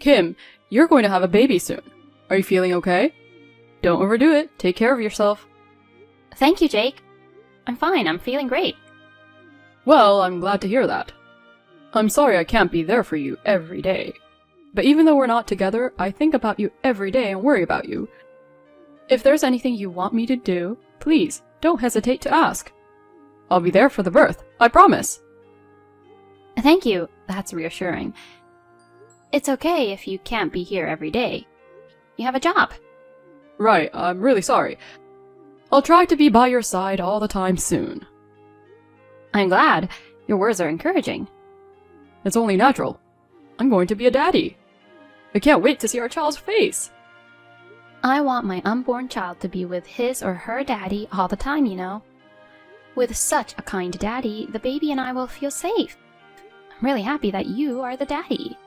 Kim, you're going to have a baby soon. Are you feeling okay? Don't overdo it. Take care of yourself. Thank you, Jake. I'm fine. I'm feeling great. Well, I'm glad to hear that. I'm sorry I can't be there for you every day. But even though we're not together, I think about you every day and worry about you. If there's anything you want me to do, please, don't hesitate to ask. I'll be there for the birth, I promise. Thank you. That's reassuring. It's okay if you can't be here every day. You have a job. Right, I'm really sorry. I'll try to be by your side all the time soon. I'm glad. Your words are encouraging. It's only natural. I'm going to be a daddy. I can't wait to see our child's face. I want my unborn child to be with his or her daddy all the time, you know. With such a kind daddy, the baby and I will feel safe. I'm really happy that you are the daddy.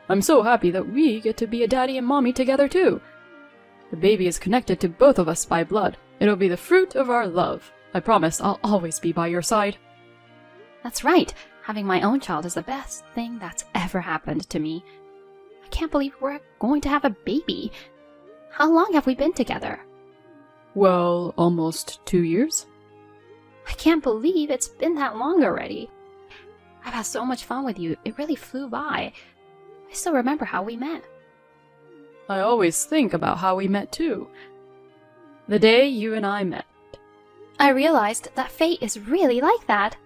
I'm so happy that we get to be a daddy and mommy together too. The baby is connected to both of us by blood. It'll be the fruit of our love. I promise I'll always be by your side. That's right. Having my own child is the best thing that's ever happened to me. I can't believe we're going to have a baby. How long have we been together? Well, almost 2 years. I can't believe it's been that long already. I've had so much fun with you. It really flew by. I still remember how we met. I always think about how we met too. The day you and I met. I realized that fate is really like that.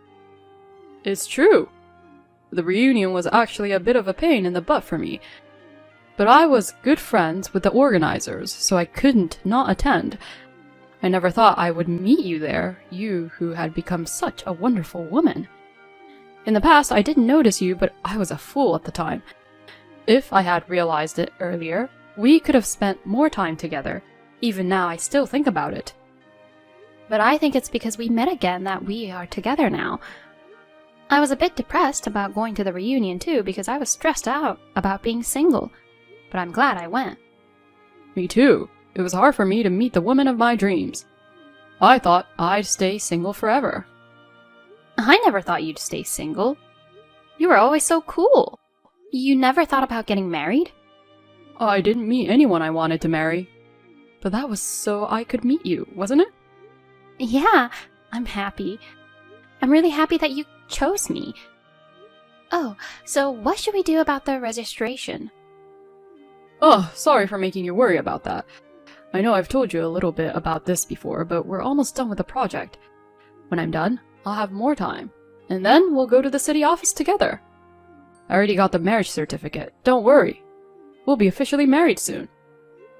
It's true. The reunion was actually a bit of a pain in the butt for me. But I was good friends with the organizers, so I couldn't not attend. I never thought I would meet you there, you who had become such a wonderful woman. In the past, I didn't notice you, but I was a fool at the time. If I had realized it earlier, we could have spent more time together. Even now, I still think about it. But I think it's because we met again that we are together now. I was a bit depressed about going to the reunion too, because I was stressed out about being single. But I'm glad I went. Me too. It was hard for me to meet the woman of my dreams. I thought I'd stay single forever. I never thought you'd stay single. You were always so cool. You never thought about getting married? I didn't meet anyone I wanted to marry. But that was so I could meet you, wasn't it? Yeah, I'm happy. I'm really happy that you chose me. Oh, so what should we do about the registration? Oh, sorry for making you worry about that. I know I've told you a little bit about this before, but we're almost done with the project. When I'm done, I'll have more time, and then we'll go to the city office together. I already got the marriage certificate, don't worry. We'll be officially married soon.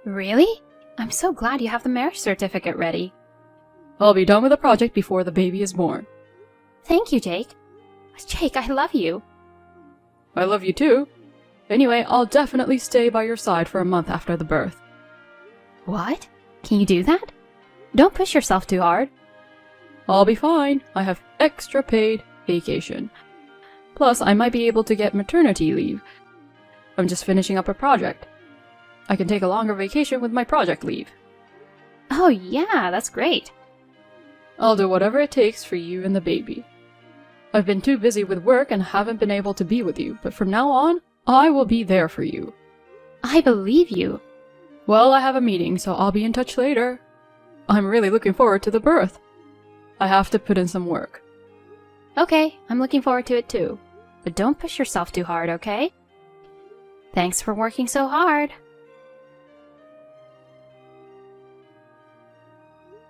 Really? I'm so glad you have the marriage certificate ready. I'll be done with the project before the baby is born. Thank you, Jake. Jake, I love you. I love you too. Anyway, I'll definitely stay by your side for a month after the birth. What? Can you do that? Don't push yourself too hard. I'll be fine. I have extra paid vacation. Plus, I might be able to get maternity leave. I'm just finishing up a project. I can take a longer vacation with my project leave. Oh yeah, that's great. I'll do whatever it takes for you and the baby. I've been too busy with work and haven't been able to be with you, but from now on, I will be there for you. I believe you. Well, I have a meeting, so I'll be in touch later. I'm really looking forward to the birth. I have to put in some work. Okay, I'm looking forward to it too. But don't push yourself too hard, okay? Thanks for working so hard.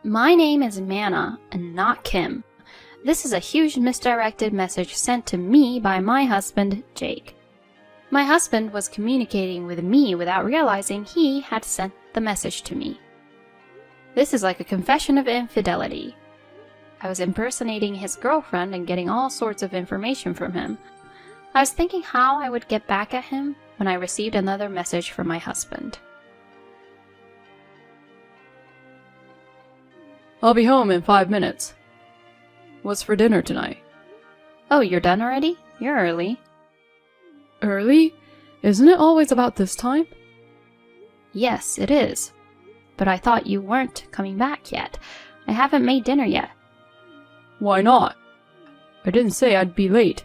My name is Manna, and not Kim. This is a huge misdirected message sent to me by my husband, Jake. My husband was communicating with me without realizing he had sent the message to me. This is like a confession of infidelity. I was impersonating his girlfriend and getting all sorts of information from him. I was thinking how I would get back at him when I received another message from my husband. I'll be home in 5 minutes. What's for dinner tonight? Oh, you're done already? You're early. Early? Isn't it always about this time? Yes, it is. But I thought you weren't coming back yet. I haven't made dinner yet. Why not? I didn't say I'd be late.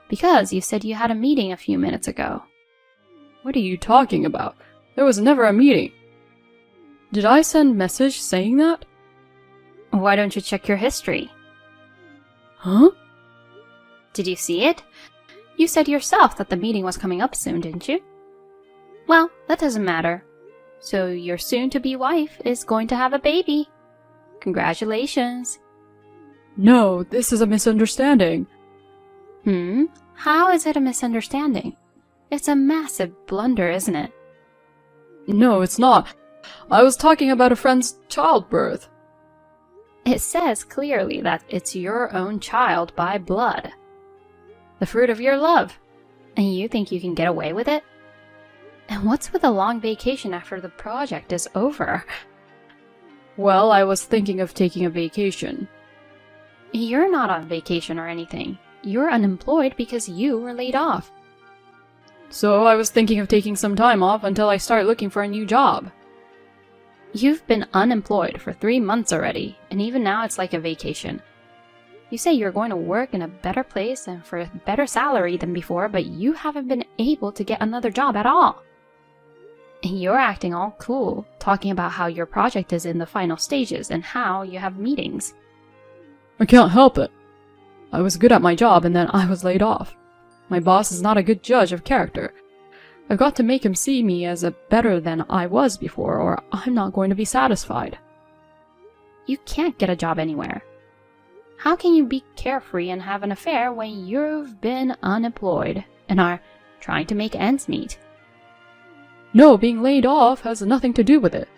Because you said you had a meeting a few minutes ago. What are you talking about? There was never a meeting. Did I send message saying that? Why don't you check your history? Huh? Did you see it? You said yourself that the meeting was coming up soon, didn't you? Well, that doesn't matter. So your soon-to-be wife is going to have a baby. Congratulations. No, this is a misunderstanding. How is it a misunderstanding? It's a massive blunder, isn't it? No, it's not. I was talking about a friend's childbirth. It says clearly that it's your own child by blood. The fruit of your love. And you think you can get away with it? And what's with a long vacation after the project is over? Well, I was thinking of taking a vacation. You're not on vacation or anything. You're unemployed because you were laid off. So I was thinking of taking some time off until I start looking for a new job. You've been unemployed for 3 months already, and even now it's like a vacation. You say you're going to work in a better place and for a better salary than before, but you haven't been able to get another job at all. And you're acting all cool, talking about how your project is in the final stages and how you have meetings. I can't help it. I was good at my job and then I was laid off. My boss is not a good judge of character. I've got to make him see me as a better than I was before, or I'm not going to be satisfied. You can't get a job anywhere. How can you be carefree and have an affair when you've been unemployed and are trying to make ends meet? No, being laid off has nothing to do with it.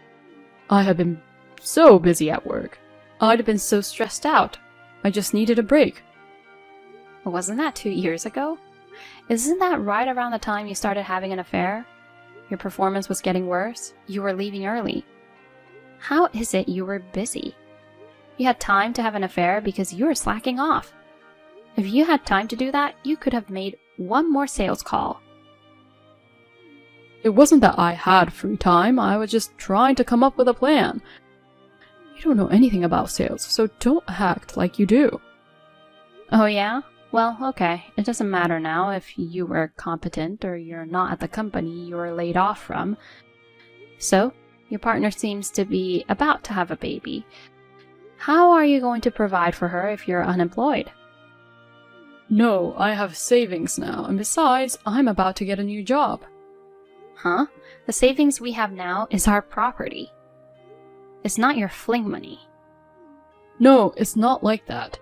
I have been so busy at work. I'd have been so stressed out. I just needed a break. Wasn't that 2 years ago? Isn't that right around the time you started having an affair? Your performance was getting worse. You were leaving early. How is it you were busy? You had time to have an affair because you were slacking off. If you had time to do that, you could have made one more sales call. It wasn't that I had free time. I was just trying to come up with a plan. You don't know anything about sales, so don't act like you do. Oh yeah? Well, okay. It doesn't matter now if you were competent or you're not at the company you were laid off from. So, your partner seems to be about to have a baby. How are you going to provide for her if you're unemployed? No, I have savings now, and besides, I'm about to get a new job. Huh? The savings we have now is our property. It's not your fling money. No, it's not like that.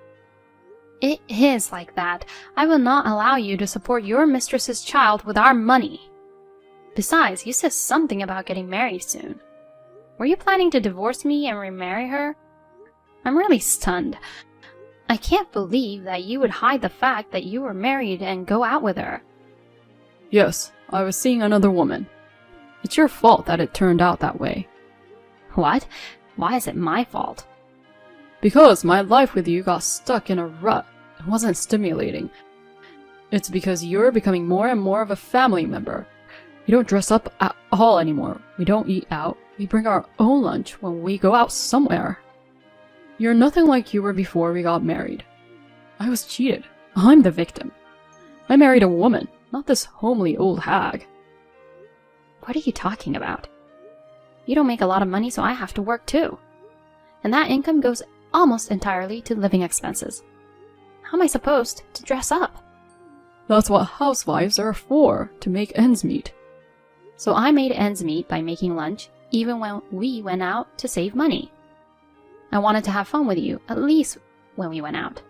It is like that. I will not allow you to support your mistress's child with our money. Besides, you said something about getting married soon. Were you planning to divorce me and remarry her? I'm really stunned. I can't believe that you would hide the fact that you were married and go out with her. Yes, I was seeing another woman. It's your fault that it turned out that way. What? Why is it my fault? Because my life with you got stuck in a rut. It wasn't stimulating. It's because you're becoming more and more of a family member. We don't dress up at all anymore. We don't eat out. We bring our own lunch when we go out somewhere. You're nothing like you were before we got married. I was cheated. I'm the victim. I married a woman, not this homely old hag. What are you talking about? You don't make a lot of money, so I have to work too. And that income goes almost entirely to living expenses. How am I supposed to dress up? That's what housewives are for, to make ends meet. So I made ends meet by making lunch, even when we went out to save money. I wanted to have fun with you, at least when we went out.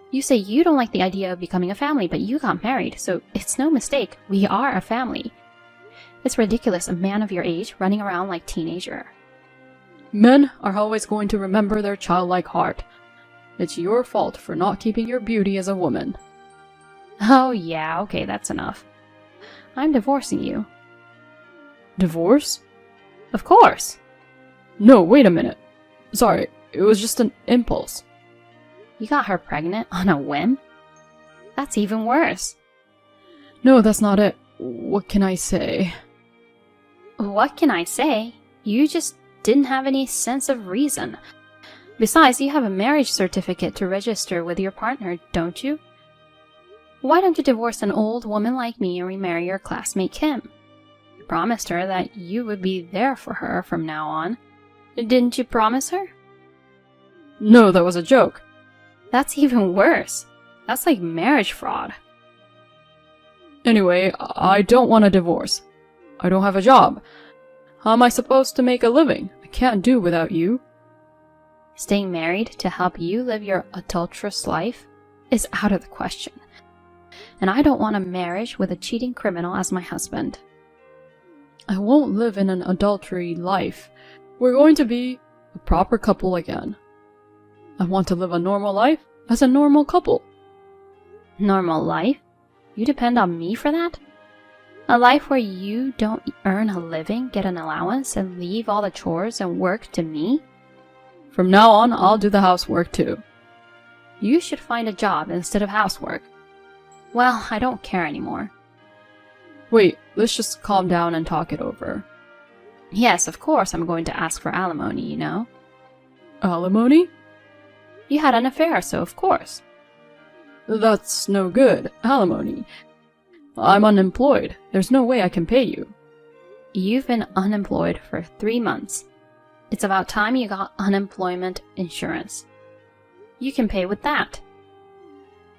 You say you don't like the idea of becoming a family, but you got married, so it's no mistake, we are a family. It's ridiculous, a man of your age running around like teenager. Men are always going to remember their childlike heart. It's your fault for not keeping your beauty as a woman. Oh yeah, okay, that's enough. I'm divorcing you. Divorce? Of course! No, wait a minute. Sorry, it was just an impulse. You got her pregnant on a whim? That's even worse. No, that's not it. What can I say? What can I say? You just didn't have any sense of reason. Besides, you have a marriage certificate to register with your partner, don't you? Why don't you divorce an old woman like me and remarry your classmate Kim? You promised her that you would be there for her from now on. Didn't you promise her? No, that was a joke. That's even worse. That's like marriage fraud. Anyway, I don't want a divorce. I don't have a job. How am I supposed to make a living? I can't do without you. Staying married to help you live your adulterous life is out of the question. And I don't want a marriage with a cheating criminal as my husband. I won't live in an adultery life. We're going to be a proper couple again. I want to live a normal life as a normal couple. Normal life? You depend on me for that? A life where you don't earn a living, get an allowance, and leave all the chores and work to me? From now on, I'll do the housework too. You should find a job instead of housework. Well, I don't care anymore. Wait, let's just calm down and talk it over. Yes, of course I'm going to ask for alimony, you know. Alimony? You had an affair, so of course. That's no good. Alimony. I'm unemployed. There's no way I can pay you. You've been unemployed for 3 months. It's about time you got unemployment insurance. You can pay with that.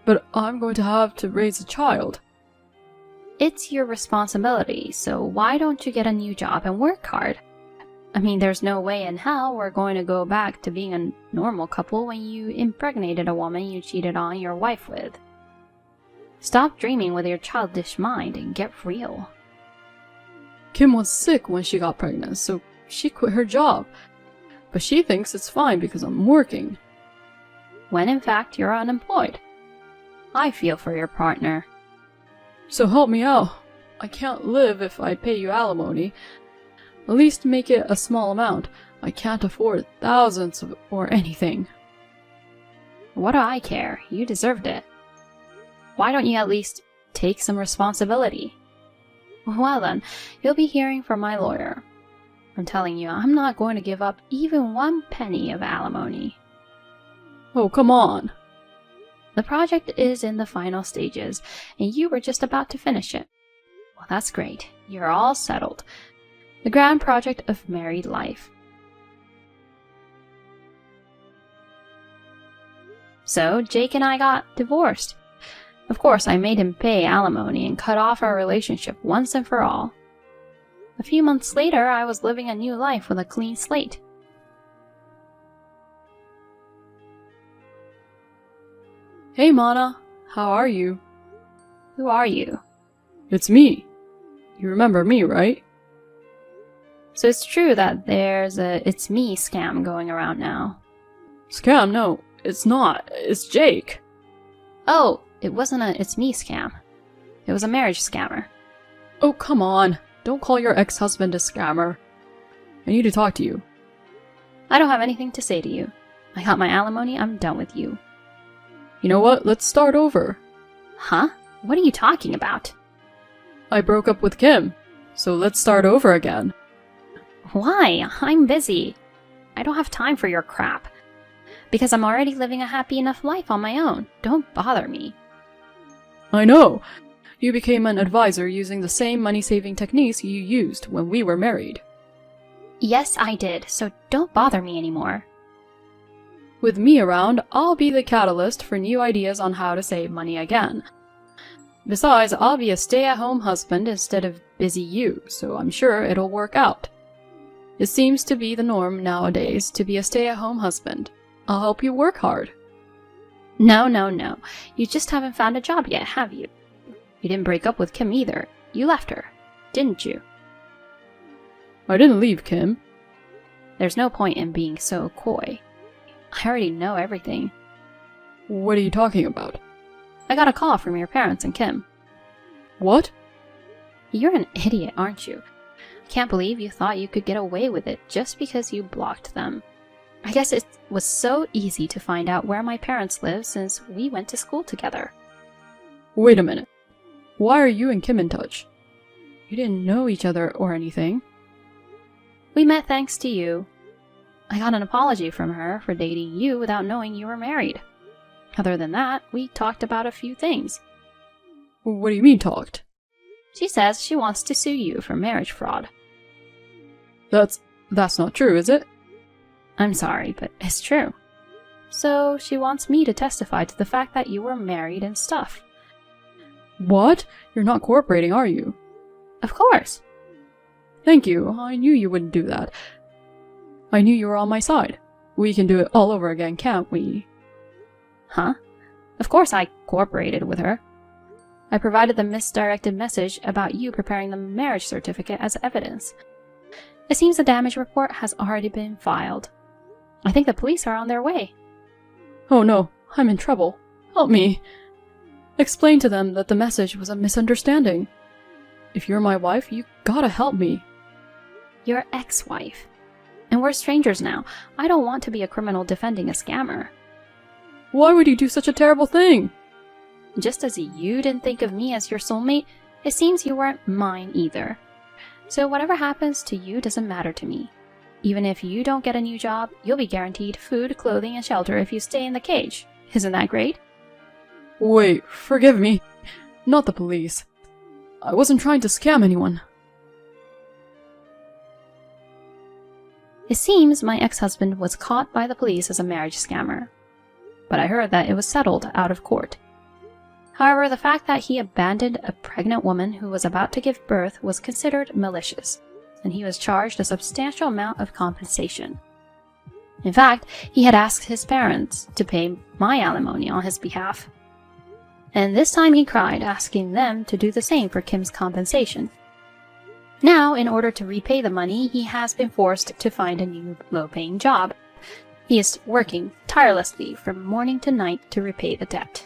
But I'm going to have to raise a child. It's your responsibility, so why don't you get a new job and work hard? I mean, there's no way in hell we're going to go back to being a normal couple when you impregnated a woman you cheated on your wife with. Stop dreaming with your childish mind and get real. Kim was sick when she got pregnant, so she quit her job. But she thinks it's fine because I'm working. When in fact you're unemployed. I feel for your partner. So help me out. I can't live if I pay you alimony. At least make it a small amount. I can't afford thousands or anything. What do I care? You deserved it. Why don't you at least take some responsibility? Well then, you'll be hearing from my lawyer. I'm telling you, I'm not going to give up even 1 penny of alimony. Oh, come on. The project is in the final stages, and you were just about to finish it. Well, that's great. You're all settled. The grand project of married life. So, Jake and I got divorced. Of course, I made him pay alimony and cut off our relationship once and for all. A few months later, I was living a new life with a clean slate. Hey, Mana. How are you? Who are you? It's me. You remember me, right? So it's true that there's a "it's me" scam going around now. Scam? No, it's not. It's Jake. Oh, it wasn't a "it's me" scam. It was a marriage scammer. Oh, come on. Don't call your ex-husband a scammer. I need to talk to you. I don't have anything to say to you. I got my alimony, I'm done with you. You know what? Let's start over. Huh? What are you talking about? I broke up with Kim, so let's start over again. Why? I'm busy. I don't have time for your crap. Because I'm already living a happy enough life on my own. Don't bother me. I know. You became an advisor using the same money-saving techniques you used when we were married. Yes, I did, so don't bother me anymore. With me around, I'll be the catalyst for new ideas on how to save money again. Besides, I'll be a stay-at-home husband instead of busy you, so I'm sure it'll work out. It seems to be the norm nowadays to be a stay-at-home husband. I'll help you work hard. No. You just haven't found a job yet, have you? You didn't break up with Kim either. You left her, didn't you? I didn't leave Kim. There's no point in being so coy. I already know everything. What are you talking about? I got a call from your parents and Kim. What? You're an idiot, aren't you? Can't believe you thought you could get away with it just because you blocked them. I guess it was so easy to find out where my parents live since we went to school together. Wait a minute. Why are you and Kim in touch? You didn't know each other or anything. We met thanks to you. I got an apology from her for dating you without knowing you were married. Other than that, we talked about a few things. What do you mean talked? She says she wants to sue you for marriage fraud. That's not true, is it? I'm sorry, but it's true. So she wants me to testify to the fact that you were married and stuff. What? You're not cooperating, are you? Of course. Thank you. I knew you wouldn't do that. I knew you were on my side. We can do it all over again, can't we? Huh? Of course I cooperated with her. I provided the misdirected message about you preparing the marriage certificate as evidence. It seems the damage report has already been filed. I think the police are on their way. Oh no, I'm in trouble. Help me. Explain to them that the message was a misunderstanding. If you're my wife, you gotta help me. Your ex-wife. And we're strangers now. I don't want to be a criminal defending a scammer. Why would you do such a terrible thing? Just as you didn't think of me as your soulmate, it seems you weren't mine either. So whatever happens to you doesn't matter to me. Even if you don't get a new job, you'll be guaranteed food, clothing, and shelter if you stay in the cage. Isn't that great? Wait, forgive me. Not the police. I wasn't trying to scam anyone. It seems my ex-husband was caught by the police as a marriage scammer. But I heard that it was settled out of court. However, the fact that he abandoned a pregnant woman who was about to give birth was considered malicious, and he was charged a substantial amount of compensation. In fact, he had asked his parents to pay my alimony on his behalf. And this time he cried, asking them to do the same for Kim's compensation. Now, in order to repay the money, he has been forced to find a new low-paying job. He is working tirelessly from morning to night to repay the debt.